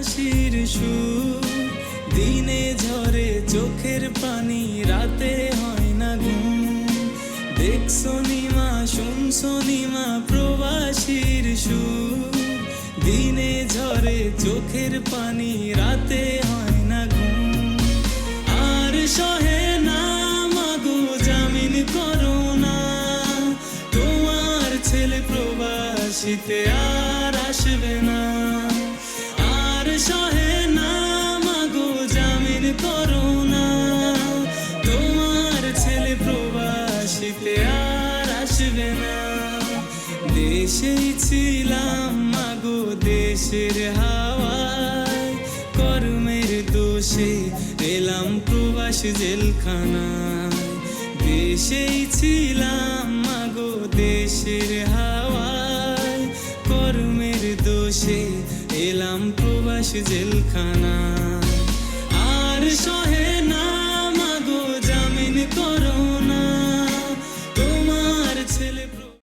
প্রবাসীর সুর, দিনে ঝরে চোখের পানি, রাতে হয় না ঘুম। দেখছো নিমা, শুনছো নিমা, প্রবাসীর সুর, দিনে ঝরে চোখের পানি, রাতে হয় না ঘুম। আর সহে না মাগো জামিন করো না, তোমার ছেলে প্রবাসীতে আর আসবে না। আর সহে না মাগো জামিন করো না, তোমার ছেলে প্রবাসীতে আর আসবে না। দেশেই ছিলাম মাগো দেশের হাওয়ায়, কর্মের দোষে এলাম প্রবাস জেলখানায়। দেশেই ছিলাম মাগো দেশের হাওয়ায়, কর্মের দোষে এলাম প্রবাস জেলখানায়।